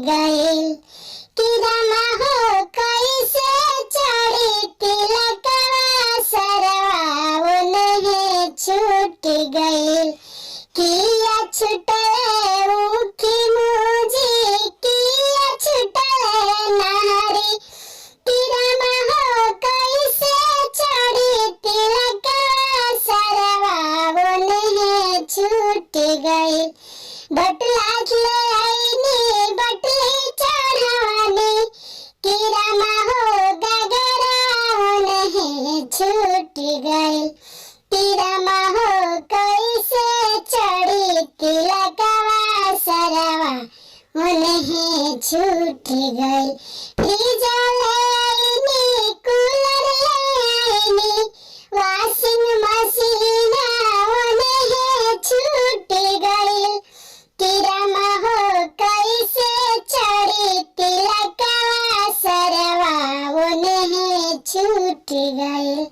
गइल कि रामा हो कैसे चढ़ी तिलकवा सरवा उन्हें छूट गइल। किया छुटले ऊखी मुझी किया छुटले नारी कि रामा हो कैसे चढ़ी तिलकवा सरवा उन्हें छूट गइल। बटला ले आईनी बटली चढ़ानी कि रामा हो गगरा उन्हें छूट गइल। कि रामा हो कैसे चढ़ी तिलकवा सरवा उन्हें छूट गइल। फ्रीजर ले आईनी कूलर ले आईनी वॉशिंग मशीन उन्हें छूट गइल। कि रामा हो कैसे चढ़ी तिलकवा सरवा उन्हें छूट गइल।